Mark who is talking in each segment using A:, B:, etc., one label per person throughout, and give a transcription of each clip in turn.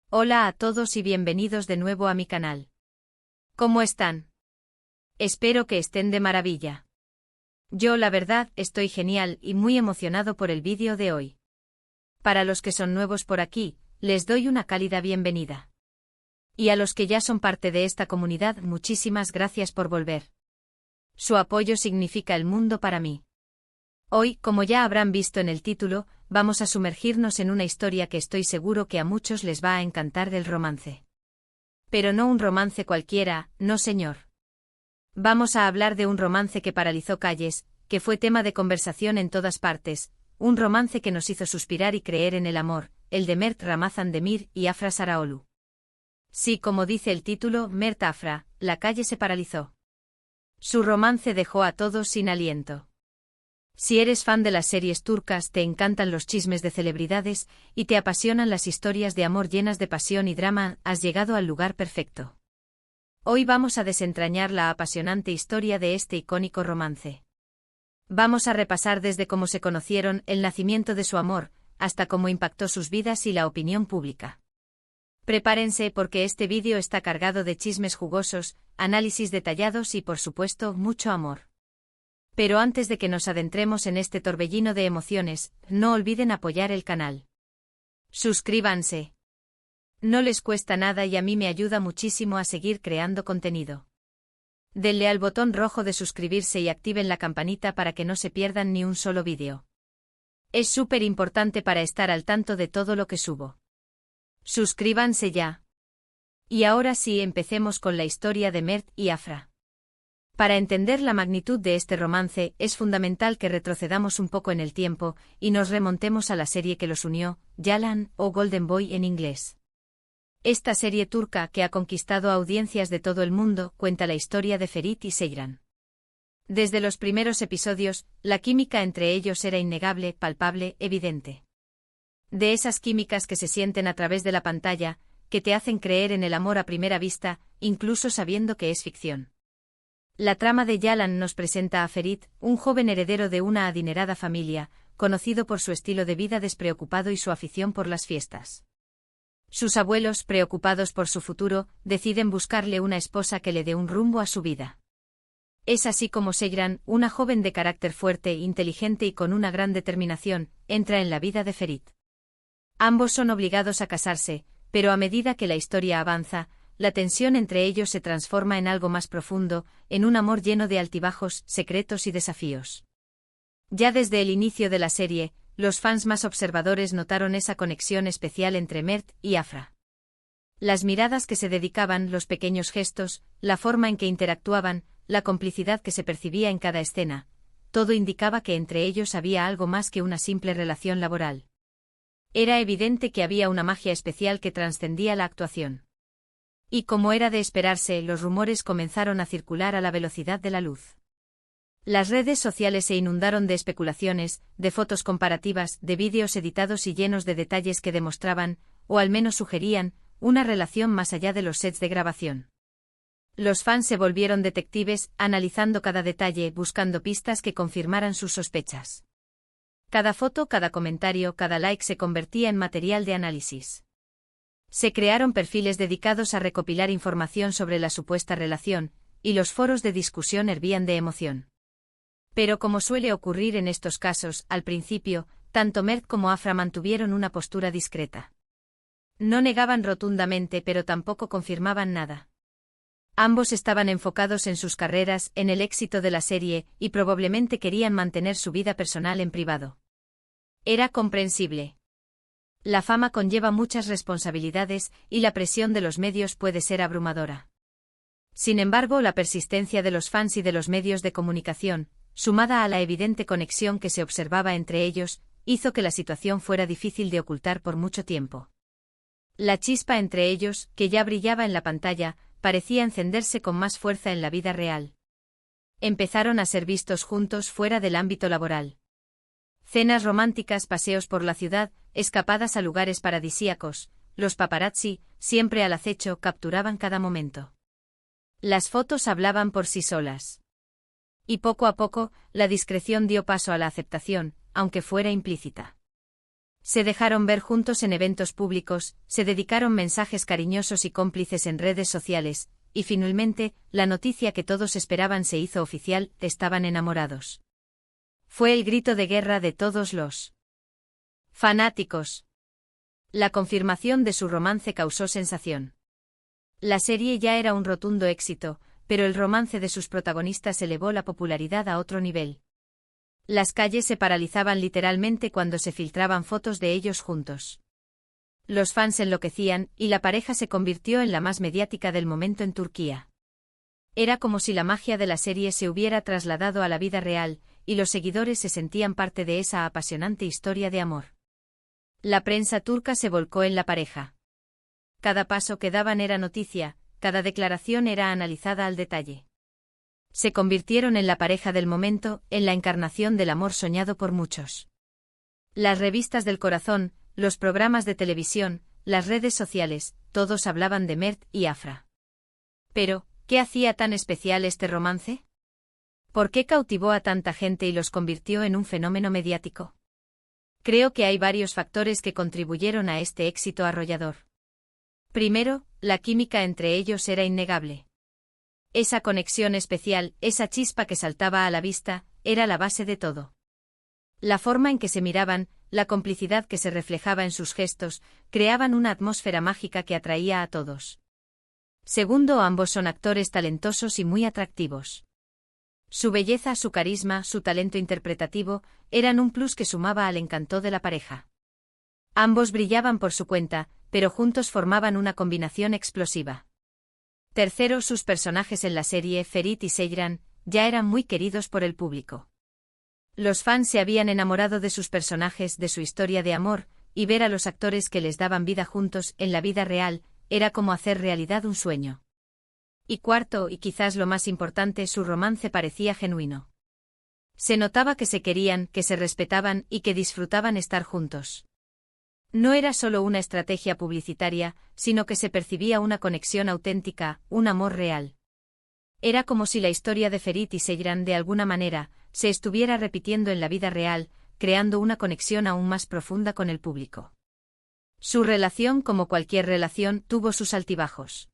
A: Hola a todos y bienvenidos de nuevo a mi canal. ¿Cómo están? Espero que estén de maravilla. Yo, la verdad, estoy genial y muy emocionado por el vídeo de hoy. Para los que son nuevos por aquí, les doy una cálida bienvenida. Y a los que ya son parte de esta comunidad, muchísimas gracias por volver. Su apoyo significa el mundo para mí. Hoy, como ya habrán visto en el título, vamos a sumergirnos en una historia que estoy seguro que a muchos les va a encantar del romance. Pero no un romance cualquiera, no señor. Vamos a hablar de un romance que paralizó calles, que fue tema de conversación en todas partes, un romance que nos hizo suspirar y creer en el amor, el de Mert Ramazan Demir y Afra Saraoglu. Sí, como dice el título, Mert Afra, la calle se paralizó. Su romance dejó a todos sin aliento. Si eres fan de las series turcas, te encantan los chismes de celebridades y te apasionan las historias de amor llenas de pasión y drama, has llegado al lugar perfecto. Hoy vamos a desentrañar la apasionante historia de este icónico romance. Vamos a repasar desde cómo se conocieron, el nacimiento de su amor, hasta cómo impactó sus vidas y la opinión pública. Prepárense porque este vídeo está cargado de chismes jugosos, análisis detallados y por supuesto, mucho amor. Pero antes de que nos adentremos en este torbellino de emociones, no olviden apoyar el canal. Suscríbanse. No les cuesta nada y a mí me ayuda muchísimo a seguir creando contenido. Denle al botón rojo de suscribirse y activen la campanita para que no se pierdan ni un solo vídeo. Es súper importante para estar al tanto de todo lo que subo. Suscríbanse ya. Y ahora sí, empecemos con la historia de Mert y Afra. Para entender la magnitud de este romance, es fundamental que retrocedamos un poco en el tiempo y nos remontemos a la serie que los unió, Yalan, o Golden Boy en inglés. Esta serie turca, que ha conquistado audiencias de todo el mundo, cuenta la historia de Ferit y Seyran. Desde los primeros episodios, la química entre ellos era innegable, palpable, evidente. De esas químicas que se sienten a través de la pantalla, que te hacen creer en el amor a primera vista, incluso sabiendo que es ficción. La trama de Yalan nos presenta a Ferit, un joven heredero de una adinerada familia, conocido por su estilo de vida despreocupado y su afición por las fiestas. Sus abuelos, preocupados por su futuro, deciden buscarle una esposa que le dé un rumbo a su vida. Es así como Seyran, una joven de carácter fuerte, inteligente y con una gran determinación, entra en la vida de Ferit. Ambos son obligados a casarse, pero a medida que la historia avanza, la tensión entre ellos se transforma en algo más profundo, en un amor lleno de altibajos, secretos y desafíos. Ya desde el inicio de la serie, los fans más observadores notaron esa conexión especial entre Mert y Afra. Las miradas que se dedicaban, los pequeños gestos, la forma en que interactuaban, la complicidad que se percibía en cada escena, todo indicaba que entre ellos había algo más que una simple relación laboral. Era evidente que había una magia especial que trascendía la actuación. Y como era de esperarse, los rumores comenzaron a circular a la velocidad de la luz. Las redes sociales se inundaron de especulaciones, de fotos comparativas, de vídeos editados y llenos de detalles que demostraban, o al menos sugerían, una relación más allá de los sets de grabación. Los fans se volvieron detectives, analizando cada detalle, buscando pistas que confirmaran sus sospechas. Cada foto, cada comentario, cada like se convertía en material de análisis. Se crearon perfiles dedicados a recopilar información sobre la supuesta relación, y los foros de discusión hervían de emoción. Pero como suele ocurrir en estos casos, al principio, tanto Mert como Afra mantuvieron una postura discreta. No negaban rotundamente, pero tampoco confirmaban nada. Ambos estaban enfocados en sus carreras, en el éxito de la serie, y probablemente querían mantener su vida personal en privado. Era comprensible. La fama conlleva muchas responsabilidades y la presión de los medios puede ser abrumadora. Sin embargo, la persistencia de los fans y de los medios de comunicación, sumada a la evidente conexión que se observaba entre ellos, hizo que la situación fuera difícil de ocultar por mucho tiempo. La chispa entre ellos, que ya brillaba en la pantalla, parecía encenderse con más fuerza en la vida real. Empezaron a ser vistos juntos fuera del ámbito laboral. Cenas románticas, paseos por la ciudad, escapadas a lugares paradisíacos, los paparazzi, siempre al acecho, capturaban cada momento. Las fotos hablaban por sí solas. Y poco a poco, la discreción dio paso a la aceptación, aunque fuera implícita. Se dejaron ver juntos en eventos públicos, se dedicaron mensajes cariñosos y cómplices en redes sociales, y finalmente, la noticia que todos esperaban se hizo oficial: estaban enamorados. Fue el grito de guerra de todos los fanáticos. La confirmación de su romance causó sensación. La serie ya era un rotundo éxito, pero el romance de sus protagonistas elevó la popularidad a otro nivel. Las calles se paralizaban literalmente cuando se filtraban fotos de ellos juntos. Los fans enloquecían, y la pareja se convirtió en la más mediática del momento en Turquía. Era como si la magia de la serie se hubiera trasladado a la vida real, y los seguidores se sentían parte de esa apasionante historia de amor. La prensa turca se volcó en la pareja. Cada paso que daban era noticia, cada declaración era analizada al detalle. Se convirtieron en la pareja del momento, en la encarnación del amor soñado por muchos. Las revistas del corazón, los programas de televisión, las redes sociales, todos hablaban de Mert y Afra. Pero, ¿qué hacía tan especial este romance? ¿Por qué cautivó a tanta gente y los convirtió en un fenómeno mediático? Creo que hay varios factores que contribuyeron a este éxito arrollador. Primero, la química entre ellos era innegable. Esa conexión especial, esa chispa que saltaba a la vista, era la base de todo. La forma en que se miraban, la complicidad que se reflejaba en sus gestos, creaban una atmósfera mágica que atraía a todos. Segundo, ambos son actores talentosos y muy atractivos. Su belleza, su carisma, su talento interpretativo, eran un plus que sumaba al encanto de la pareja. Ambos brillaban por su cuenta, pero juntos formaban una combinación explosiva. Tercero, sus personajes en la serie, Ferit y Seyran, ya eran muy queridos por el público. Los fans se habían enamorado de sus personajes, de su historia de amor, y ver a los actores que les daban vida juntos en la vida real, era como hacer realidad un sueño. Y cuarto, y quizás lo más importante, su romance parecía genuino. Se notaba que se querían, que se respetaban y que disfrutaban estar juntos. No era solo una estrategia publicitaria, sino que se percibía una conexión auténtica, un amor real. Era como si la historia de Ferit y Seyran de alguna manera se estuviera repitiendo en la vida real, creando una conexión aún más profunda con el público. Su relación, como cualquier relación, tuvo sus altibajos.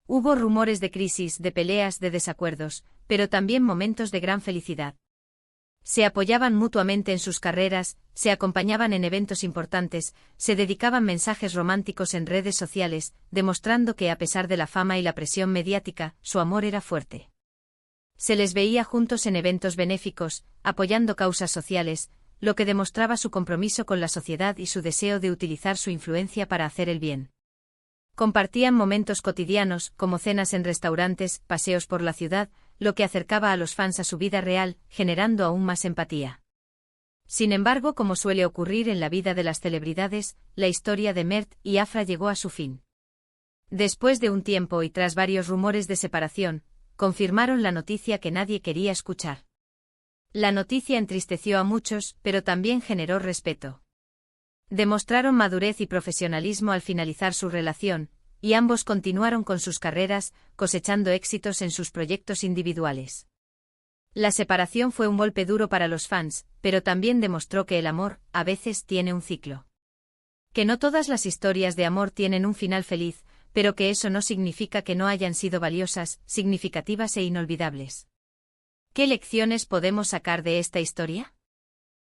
A: Hubo rumores de crisis, de peleas, de desacuerdos, pero también momentos de gran felicidad. Se apoyaban mutuamente en sus carreras, se acompañaban en eventos importantes, se dedicaban mensajes románticos en redes sociales, demostrando que a pesar de la fama y la presión mediática, su amor era fuerte. Se les veía juntos en eventos benéficos, apoyando causas sociales, lo que demostraba su compromiso con la sociedad y su deseo de utilizar su influencia para hacer el bien. Compartían momentos cotidianos, como cenas en restaurantes, paseos por la ciudad, lo que acercaba a los fans a su vida real, generando aún más empatía. Sin embargo, como suele ocurrir en la vida de las celebridades, la historia de Mert y Afra llegó a su fin. Después de un tiempo y tras varios rumores de separación, confirmaron la noticia que nadie quería escuchar. La noticia entristeció a muchos, pero también generó respeto. Demostraron madurez y profesionalismo al finalizar su relación, y ambos continuaron con sus carreras, cosechando éxitos en sus proyectos individuales. La separación fue un golpe duro para los fans, pero también demostró que el amor, a veces, tiene un ciclo. Que no todas las historias de amor tienen un final feliz, pero que eso no significa que no hayan sido valiosas, significativas e inolvidables. ¿Qué lecciones podemos sacar de esta historia?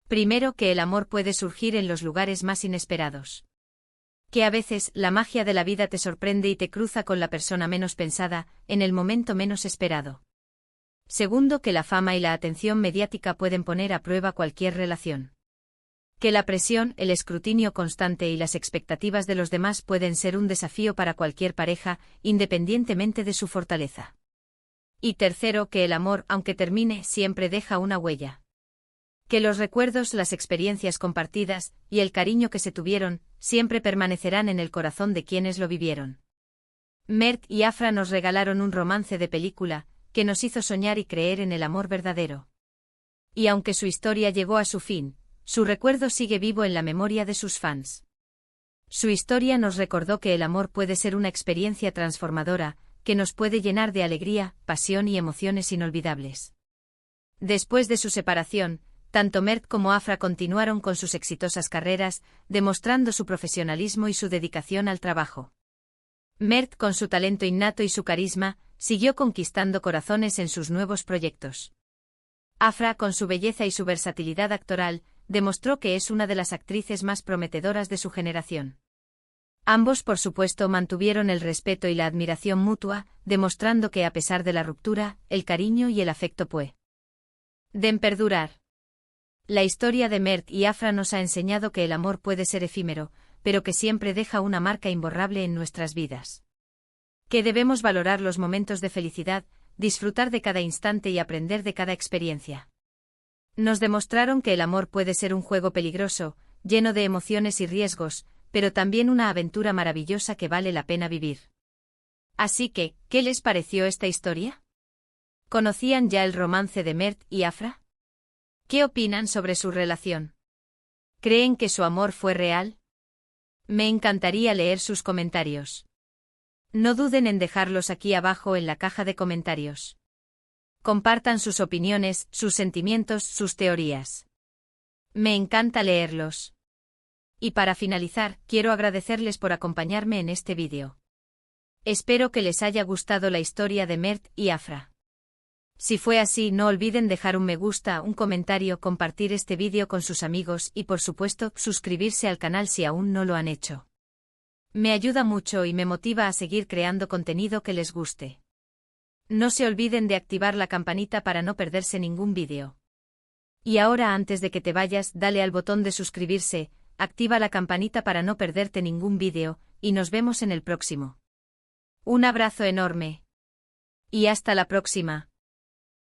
A: Primero, que el amor puede surgir en los lugares más inesperados. Que a veces la magia de la vida te sorprende y te cruza con la persona menos pensada, en el momento menos esperado. Segundo, que la fama y la atención mediática pueden poner a prueba cualquier relación. Que la presión, el escrutinio constante y las expectativas de los demás pueden ser un desafío para cualquier pareja, independientemente de su fortaleza. Y tercero, que el amor, aunque termine, siempre deja una huella. Que los recuerdos, las experiencias compartidas, y el cariño que se tuvieron, siempre permanecerán en el corazón de quienes lo vivieron. Mert y Afra nos regalaron un romance de película, que nos hizo soñar y creer en el amor verdadero. Y aunque su historia llegó a su fin, su recuerdo sigue vivo en la memoria de sus fans. Su historia nos recordó que el amor puede ser una experiencia transformadora, que nos puede llenar de alegría, pasión y emociones inolvidables. Después de su separación, Tanto Mert como Afra continuaron con sus exitosas carreras, demostrando su profesionalismo y su dedicación al trabajo. Mert, con su talento innato y su carisma, siguió conquistando corazones en sus nuevos proyectos. Afra, con su belleza y su versatilidad actoral, demostró que es una de las actrices más prometedoras de su generación. Ambos, por supuesto, mantuvieron el respeto y la admiración mutua, demostrando que a pesar de la ruptura, el cariño y el afecto pueden perdurar. La historia de Mert y Afra nos ha enseñado que el amor puede ser efímero, pero que siempre deja una marca imborrable en nuestras vidas. Que debemos valorar los momentos de felicidad, disfrutar de cada instante y aprender de cada experiencia. Nos demostraron que el amor puede ser un juego peligroso, lleno de emociones y riesgos, pero también una aventura maravillosa que vale la pena vivir. Así que, ¿qué les pareció esta historia? ¿Conocían ya el romance de Mert y Afra? ¿Qué opinan sobre su relación? ¿Creen que su amor fue real? Me encantaría leer sus comentarios. No duden en dejarlos aquí abajo en la caja de comentarios. Compartan sus opiniones, sus sentimientos, sus teorías. Me encanta leerlos. Y para finalizar, quiero agradecerles por acompañarme en este vídeo. Espero que les haya gustado la historia de Mert y Afra. Si fue así, no olviden dejar un me gusta, un comentario, compartir este vídeo con sus amigos y por supuesto, suscribirse al canal si aún no lo han hecho. Me ayuda mucho y me motiva a seguir creando contenido que les guste. No se olviden de activar la campanita para no perderse ningún vídeo. Y ahora, antes de que te vayas, dale al botón de suscribirse, activa la campanita para no perderte ningún vídeo, y nos vemos en el próximo. Un abrazo enorme. Y hasta la próxima.